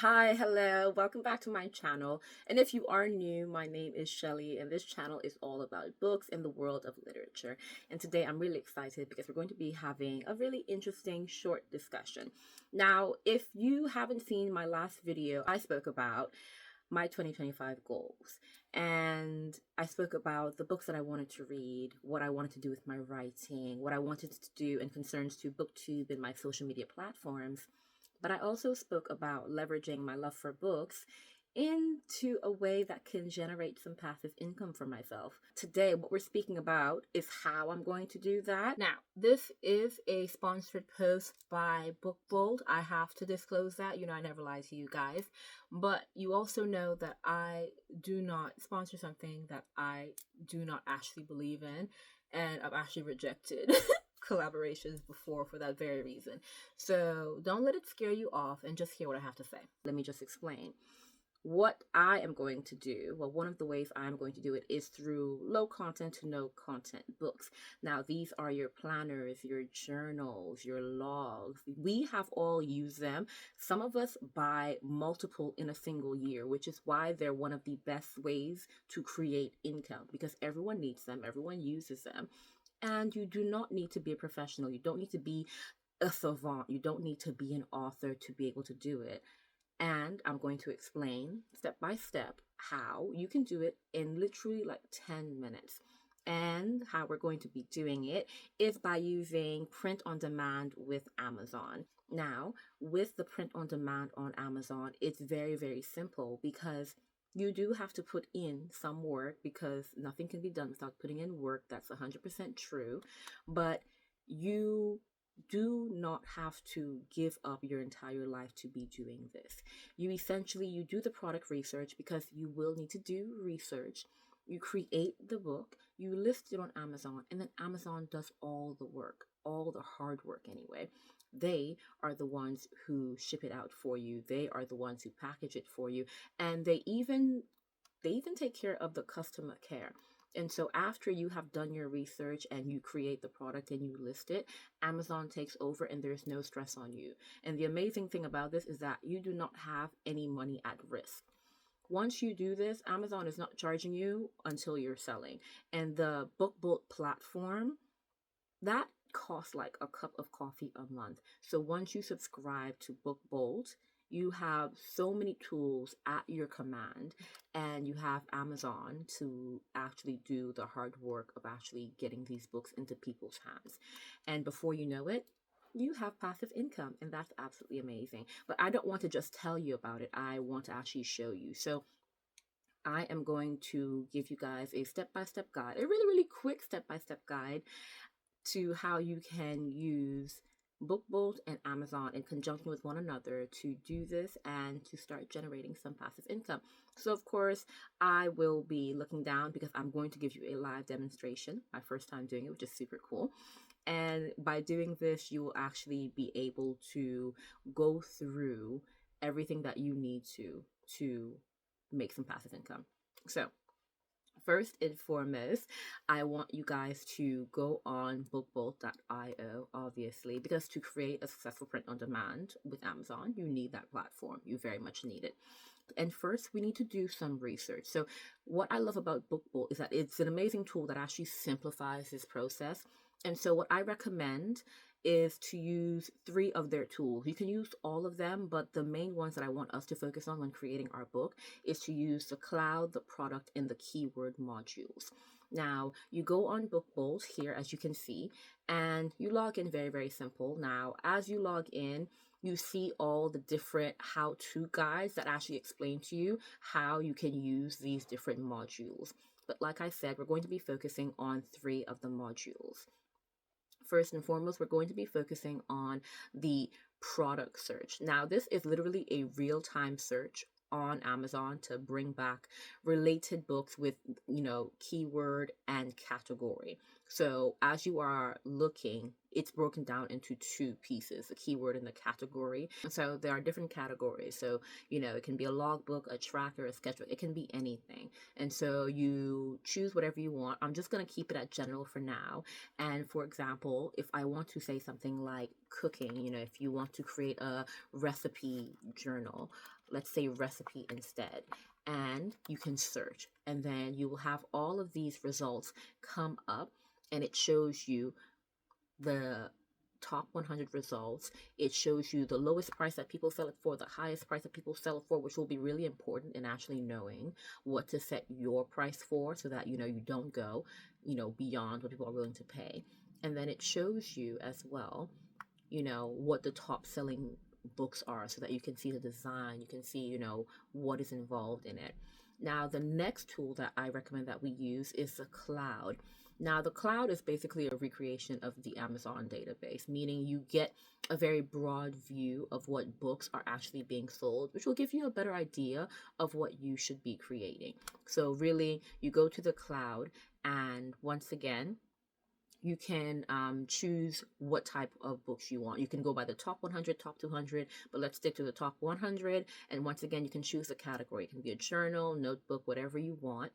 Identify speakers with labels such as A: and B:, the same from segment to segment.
A: Hi, hello, welcome back to my channel. And if you are new, my name is Shelley, and this channel is all about books and the world of literature. And today I'm really excited because we're going to be having a really interesting short discussion. Now, if you haven't seen my last video, I spoke about my 2025 goals, and I spoke about the books that I wanted to read, what I wanted to do with my writing, what I wanted to do in concerns to BookTube and my social media platforms. But I also spoke about leveraging my love for books into a way that can generate some passive income for myself. Today, what we're speaking about is how I'm going to do that. Now, this is a sponsored post by Book Bolt. I have to disclose that. You know, I never lie to you guys. But you also know that I do not sponsor something that I do not actually believe in, and I've actually rejected collaborations before for that very reason. So don't let it scare you off and just hear what I have to say. Let me just explain. What I am going to do, well, one of the ways I'm going to do it is through low content to no content books. Now, these are your planners, your journals, your logs. We have all used them. Some of us buy multiple in a single year, which is why they're one of the best ways to create income, because everyone needs them, everyone uses them. And you do not need to be a professional. You don't need to be a savant. You don't need to be an author to be able to do it. And I'm going to explain step by step how you can do it in literally like 10 minutes. And how we're going to be doing it is by using print on demand with Amazon. Now, with the print on demand on Amazon, it's very, very simple because you do have to put in some work, because nothing can be done without putting in work. That's 100% true. But you do not have to give up your entire life to be doing this. You do the product research, because you will need to do research. You create the book, you list it on Amazon, and then Amazon does all the work, all the hard work anyway. They are the ones who ship it out for you. They are the ones who package it for you. And they even take care of the customer care. And so after you have done your research and you create the product and you list it, Amazon takes over and there's no stress on you. And the amazing thing about this is that you do not have any money at risk. Once you do this, Amazon is not charging you until you're selling. And the Book Bolt platform, that costs like a cup of coffee a month. So once you subscribe to Book Bolt, you have so many tools at your command, and you have Amazon to actually do the hard work of actually getting these books into people's hands. And before you know it, you have passive income, and that's absolutely amazing. But I don't want to just tell you about it. I want to actually show you. So I am going to give you guys a step-by-step guide, a really, really quick step-by-step guide to how you can use Book Bolt and Amazon in conjunction with one another to do this and to start generating some passive income. So of course, I will be looking down because I'm going to give you a live demonstration, my first time doing it, which is super cool. And by doing this, you will actually be able to go through everything that you need to make some passive income. So first and foremost, I want you guys to go on bookbolt.io, obviously, because to create a successful print on demand with Amazon, you need that platform. You very much need it. And first, we need to do some research. So what I love about Book Bolt is that it's an amazing tool that actually simplifies this process. And so what I recommend is to use 3 of their tools. You can use all of them, but the main ones that I want us to focus on when creating our book is to use the cloud, the product, and the keyword modules. Now, you go on Book Bolt here, as you can see, and you log in. Very, very simple. Now, as you log in, you see all the different how-to guides that actually explain to you how you can use these different modules. But like I said, we're going to be focusing on 3 of the modules. First and foremost, we're going to be focusing on the product search. Now, this is literally a real-time search on Amazon to bring back related books with, keyword and category. So as you are looking, it's broken down into 2 pieces, the keyword and the category. So there are different categories. So, it can be a logbook, a tracker, a sketchbook. It can be anything. And so you choose whatever you want. I'm just going to keep it at general for now. And for example, if I want to say something like cooking, if you want to create a recipe journal, let's say recipe instead, and you can search, and then you will have all of these results come up, and it shows you the top 100 results. It shows you the lowest price that people sell it for, the highest price that people sell it for, which will be really important in actually knowing what to set your price for, so that you don't go beyond what people are willing to pay. And then it shows you as well what the top selling books are, so that you can see the design, you can see what is involved in it. Now the next tool that I recommend that we use is the cloud. Now the cloud is basically a recreation of the Amazon database, meaning you get a very broad view of what books are actually being sold, which will give you a better idea of what you should be creating. So really, you go to the cloud, and once again, you can choose what type of books you want. You can go by the top 100, top 200, but let's stick to the top 100. And once again, you can choose the category. It can be a journal, notebook, whatever you want.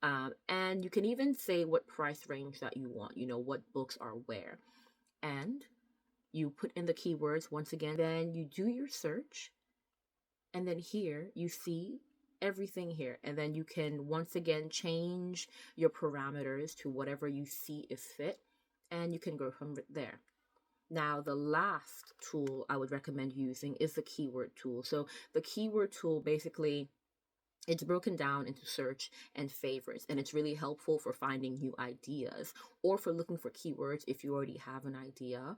A: And you can even say what price range that you want, what books are where. And you put in the keywords once again, then you do your search. And then here you see everything here, and then you can once again change your parameters to whatever you see is fit, and you can go from there. Now the last tool I would recommend using is the keyword tool. So the keyword tool, basically, it's broken down into search and favorites, and it's really helpful for finding new ideas or for looking for keywords if you already have an idea.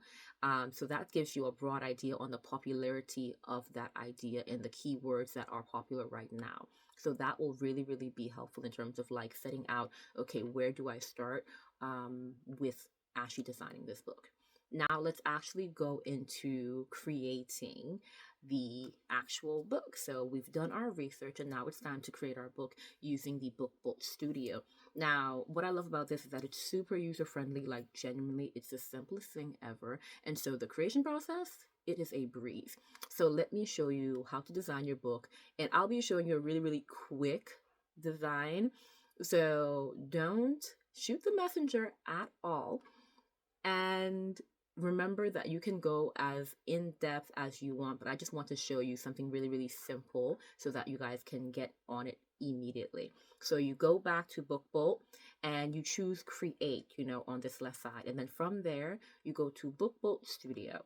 A: So that gives you a broad idea on the popularity of that idea and the keywords that are popular right now. So that will really, really be helpful in terms of like setting out, okay, where do I start with actually designing this book? Now let's actually go into creating the actual book. So we've done our research, and now it's time to create our book using the Book Bolt Studio. Now, what I love about this is that it's super user-friendly. Like, genuinely, it's the simplest thing ever. And so the creation process, it is a breeze. So let me show you how to design your book, and I'll be showing you a really, really quick design. So don't shoot the messenger at all. And remember that you can go as in-depth as you want, but I just want to show you something really, really simple so that you guys can get on it immediately. So you go back to Book Bolt and you choose create, on this left side. And then from there, you go to Book Bolt Studio.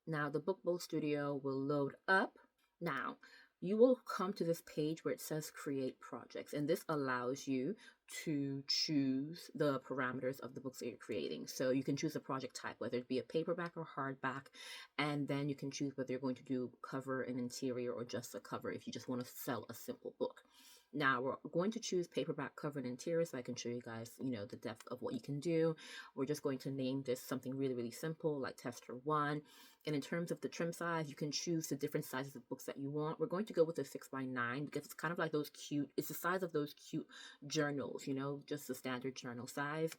A: Now the Book Bolt Studio will load up. Now you will come to this page where it says create projects, and this allows you to choose the parameters of the books that you're creating. So you can choose a project type, whether it be a paperback or hardback, and then you can choose whether you're going to do cover and interior or just a cover if you just want to sell a simple book. Now we're going to choose paperback, cover, and interior so I can show you guys, the depth of what you can do. We're just going to name this something really, really simple like Tester 1. And in terms of the trim size, you can choose the different sizes of books that you want. We're going to go with a 6x9 because it's kind of like those cute, it's the size of those cute journals, just the standard journal size.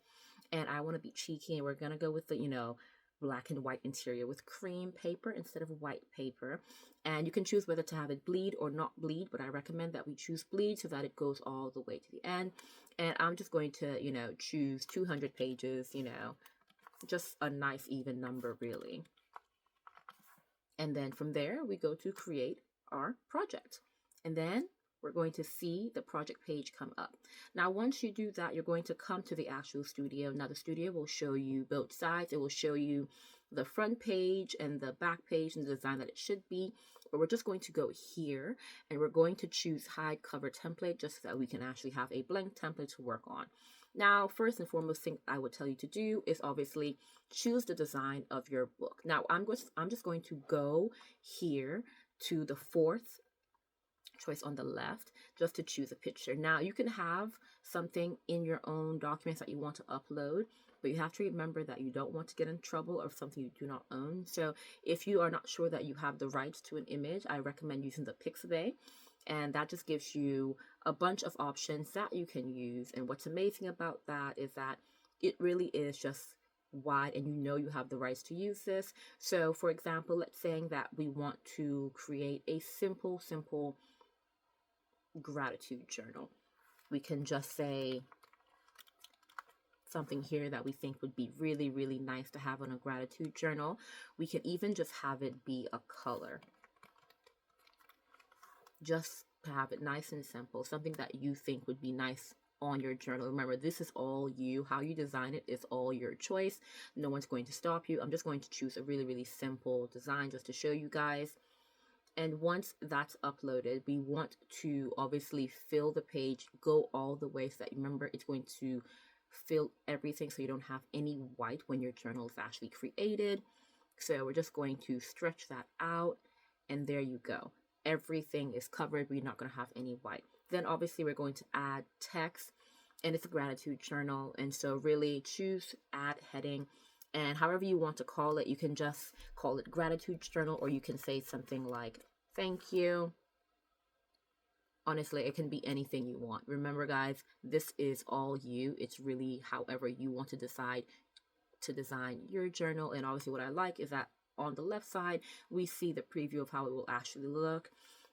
A: And I want to be cheeky, and we're going to go with the, black and white interior with cream paper instead of white paper. And you can choose whether to have it bleed or not bleed, but I recommend that we choose bleed so that it goes all the way to the end. And I'm just going to, choose 200 pages, just a nice even number, really. And then from there, we go to create our project. And then we're going to see the project page come up. Now, once you do that, you're going to come to the actual studio. Now, the studio will show you both sides. It will show you the front page and the back page and the design that it should be. But we're just going to go here, and we're going to choose hide cover template just so that we can actually have a blank template to work on. Now, first and foremost thing I would tell you to do is obviously choose the design of your book. Now, I'm just going to go here to the fourth choice on the left just to choose a picture. Now, you can have something in your own documents that you want to upload, but you have to remember that you don't want to get in trouble of something you do not own. So if you are not sure that you have the rights to an image, I recommend using the Pixabay. And that just gives you a bunch of options that you can use. And what's amazing about that is that it really is just wide, and you have the rights to use this. So for example, let's say that we want to create a simple gratitude journal. We can just say something here that we think would be really, really nice to have on a gratitude journal. We can even just have it be a color. just to have it nice and simple, something that you think would be nice on your journal. Remember, this is all you. How you design it is all your choice. No one's going to stop you. I'm just going to choose a really, really simple design just to show you guys. And once that's uploaded, we want to obviously fill the page, go all the way so that, remember, it's going to fill everything so you don't have any white when your journal is actually created. So we're just going to stretch that out, and there you go. Everything is covered. We're not going to have any white. Then obviously we're going to add text, and it's a gratitude journal. And so really choose add heading, and however you want to call it, you can just call it gratitude journal, or you can say something like thank you. Honestly, it can be anything you want. Remember, guys, this is all you. It's really however you want to decide to design your journal. And obviously what I like is that on the left side, we see the preview of how it will actually look.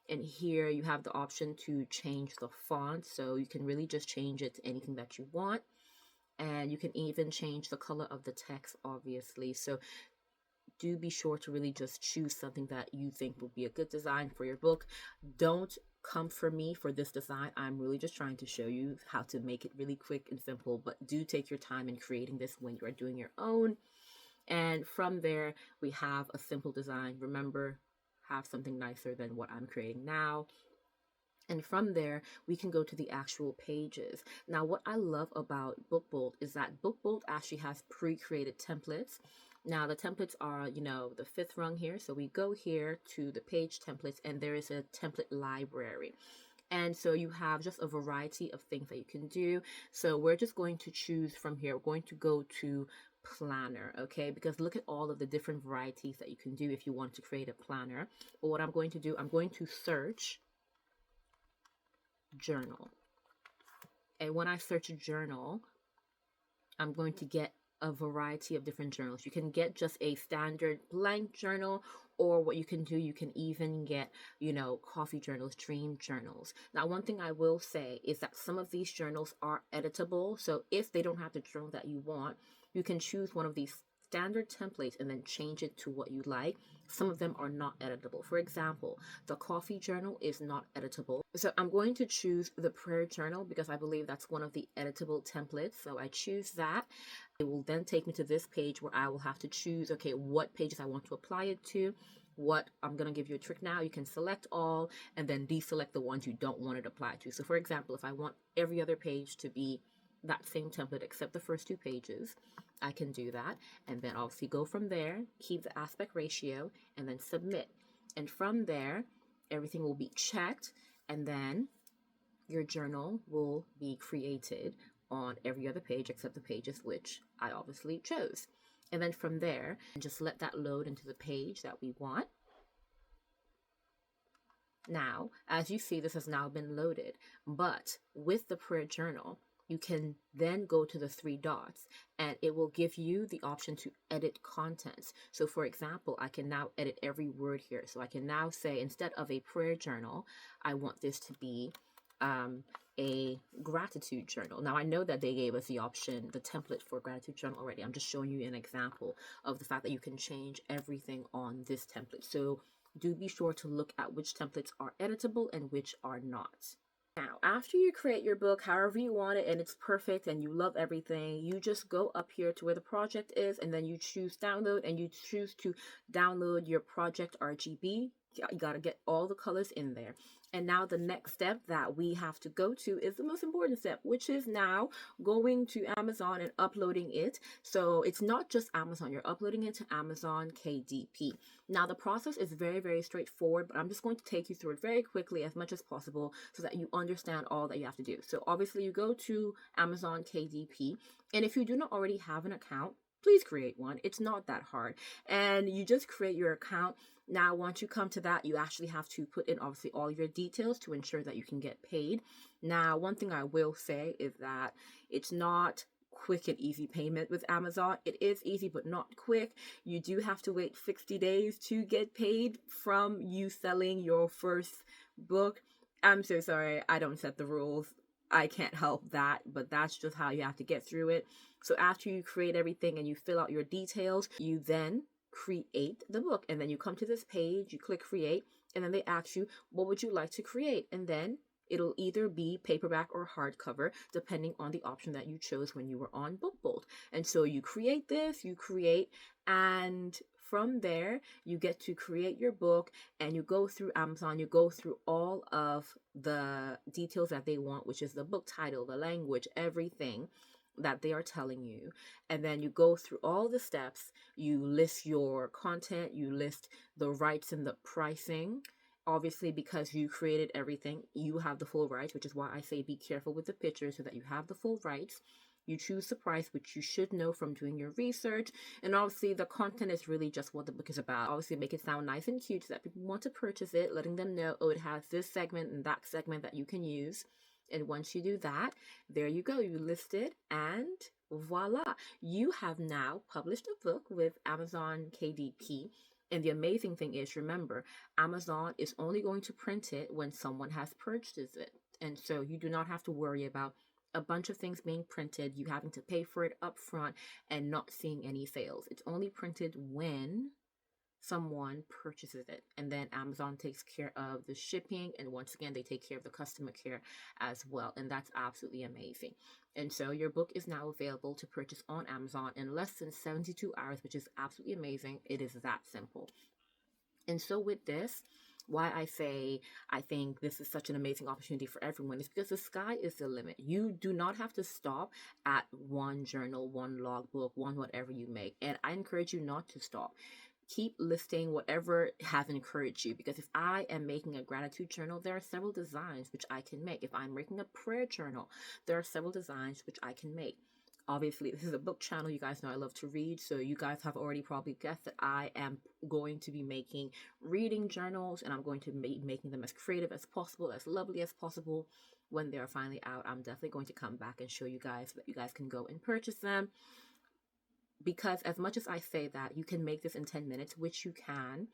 A: And here you have the option to change the font. So you can really just change it to anything that you want. And you can even change the color of the text, obviously. So do be sure to really just choose something that you think will be a good design for your book. Don't come for me for this design. I'm really just trying to show you how to make it really quick and simple, but do take your time in creating this when you are doing your own. And from there, we have a simple design. Remember, have something nicer than what I'm creating now. And from there, we can go to the actual pages. Now, what I love about Book Bolt is that Book Bolt actually has pre-created templates. Now, the templates are, you know, the fifth rung here. So we go here to the page templates, and there is a template library. And so you have just a variety of things that you can do. So we're just going to choose from here. We're going to go to planner, okay? Because look at all of the different varieties that you can do if you want to create a planner. But what I'm going to do, I'm going to search journal. And when I search a journal, I'm going to get a variety of different journals. You can get just a standard blank journal, or what you can do, you can even get, you know, coffee journals, dream journals. Now, one thing I will say is that some of these journals are editable. So if they don't have the journal that you want, you can choose one of these standard templates and then change it to what you like. Some of them are not editable. For example, the coffee journal is not editable. So I'm going to choose the prayer journal because I believe that's one of the editable templates. So I choose that. It will then take me to this page where I will have to choose, okay, what pages I want to apply it to. What I'm going to give you a trick now. You can select all and then deselect the ones you don't want it applied to. So for example, if I want every other page to be that same template except the first two pages, I can do that, and then obviously go from there, keep the aspect ratio, and then submit. And from there, everything will be checked, and then your journal will be created on every other page except the pages which I obviously chose. And then from there, just let that load into the page that we want. Now, as you see, this has now been loaded, but with the prayer journal, you can then go to the three dots and it will give you the option to edit contents. So for example, I can now edit every word here. So I can now say, instead of a prayer journal, I want this to be a gratitude journal. Now I know that they gave us the option, the template for gratitude journal already. I'm just showing you an example of the fact that you can change everything on this template. So do be sure to look at which templates are editable and which are not. Now, after you create your book however you want it and it's perfect and you love everything, you just go up here to where the project is and then you choose download and you choose to download your project RGB. You got to get all the colors in there. And now the next step that we have to go to is the most important step, which is now going to Amazon and uploading it. So it's not just Amazon, you're uploading it to Amazon KDP. Now the process is very, very straightforward, but I'm just going to take you through it very quickly as much as possible so that you understand all that you have to do. So obviously you go to Amazon KDP, and if you do not already have an account, please create one. It's not that hard. And you just create your account. Now, once you come to that, you actually have to put in obviously all your details to ensure that you can get paid. Now, one thing I will say is that it's not quick and easy payment with Amazon. It is easy, but not quick. You do have to wait 60 days to get paid from you selling your first book. I'm so sorry. I don't set the rules. I can't help that, but that's just how you have to get through it. So after you create everything and you fill out your details, you then create the book, and then you come to this page, you click create, And then they ask you, what would you like to create? And then it'll either be paperback or hardcover, depending on the option that you chose when you were on Book Bolt. And so you create this, and from there, you get to create your book, and you go through Amazon, you go through all of the details that they want, which is the book title, the language, everything that they are telling you. And then you go through all the steps, you list your content, you list the rights and the pricing. Obviously, because you created everything, you have the full rights, which is why I say be careful with the pictures so that you have the full rights. You choose the price, which you should know from doing your research. And obviously, the content is really just what the book is about. Obviously, make it sound nice and cute so that people want to purchase it, letting them know, oh, it has this segment and that segment that you can use. And once you do that, there you go. You list it, and voila. You have now published a book with Amazon KDP. And the amazing thing is, remember, Amazon is only going to print it when someone has purchased it. And so you do not have to worry about a bunch of things being printed, you having to pay for it up front and not seeing any sales. It's only printed when someone purchases it, and then Amazon takes care of the shipping, and once again they take care of the customer care as well, and that's absolutely amazing. And so your book is now available to purchase on Amazon in less than 72 hours, which is absolutely amazing. It is that simple. And so with this, why I say I think this is such an amazing opportunity for everyone is because the sky is the limit. You do not have to stop at one journal, one logbook, one whatever you make. And I encourage you not to stop. Keep listing whatever has encouraged you, because if I am making a gratitude journal, there are several designs which I can make. If I'm making a prayer journal, there are several designs which I can make. Obviously, this is a book channel. You guys know I love to read, so you guys have already probably guessed that I am going to be making reading journals, and I'm going to be making them as creative as possible, as lovely as possible. When they are finally out, I'm definitely going to come back and show you guys so that you guys can go and purchase them. Because as much as I say that you can make this in 10 minutes, which you can,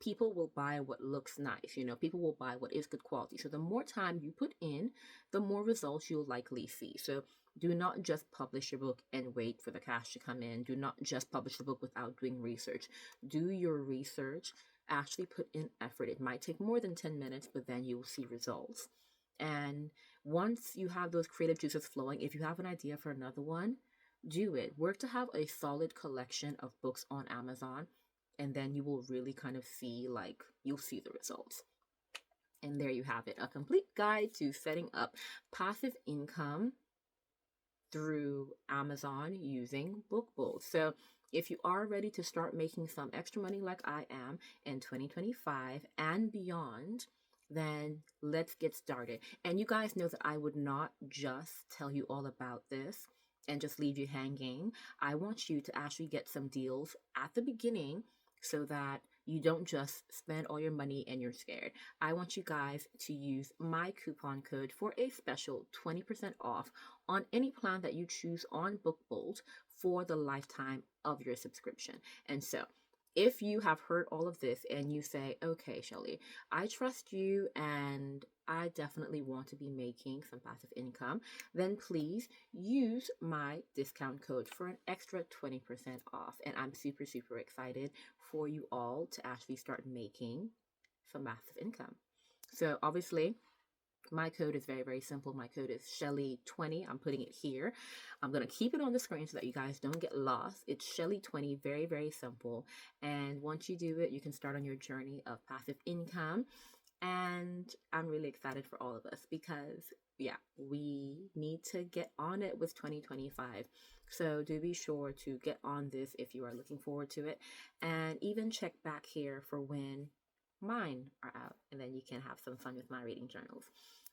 A: people will buy what looks nice. People will buy what is good quality. So the more time you put in, the more results you'll likely see. So do not just publish your book and wait for the cash to come in. Do not just publish the book without doing research. Do your research. Actually put in effort. It might take more than 10 minutes, but then you'll see results. And once you have those creative juices flowing, if you have an idea for another one, do it. Work to have a solid collection of books on Amazon, and then you will really kind of see, you'll see the results. And there you have it, a complete guide to setting up passive income through Amazon using Book Bolt. So if you are ready to start making some extra money like I am in 2025 and beyond, then let's get started. And you guys know that I would not just tell you all about this and just leave you hanging. I want you to actually get some deals at the beginning so that you don't just spend all your money and you're scared. I want you guys to use my coupon code for a special 20% off on any plan that you choose on Book Bolt for the lifetime of your subscription. And so if you have heard all of this and you say, okay, Shelley, I trust you and I definitely want to be making some passive income, then please use my discount code for an extra 20% off. And I'm super, super excited for you all to actually start making some passive income. So obviously, my code is very, very simple. My code is Shelley20. I'm putting it here. I'm going to keep it on the screen so that you guys don't get lost. It's Shelley20, very, very simple. And once you do it, you can start on your journey of passive income. And I'm really excited for all of us because, we need to get on it with 2025. So do be sure to get on this if you are looking forward to it. And even check back here for when mine are out, and then you can have some fun with my reading journals.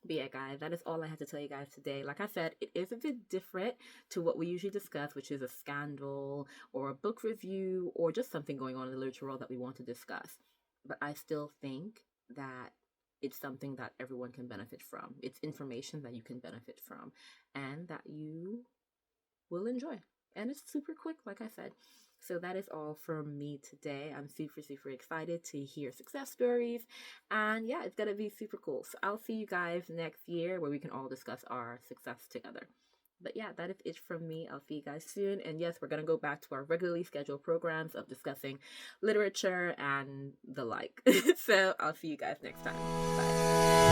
A: But yeah, guys, that is all I have to tell you guys today. Like I said, it is a bit different to what we usually discuss, which is a scandal or a book review or just something going on in the literature world that we want to discuss. But I still think that it's something that everyone can benefit from. It's information that you can benefit from and that you will enjoy. And it's super quick, like I said. So that is all from me today. I'm super, super excited to hear success stories. And yeah, it's going to be super cool. So I'll see you guys next year where we can all discuss our success together. But yeah, that is it from me. I'll see you guys soon. And yes, we're going to go back to our regularly scheduled programs of discussing literature and the like. So I'll see you guys next time. Bye.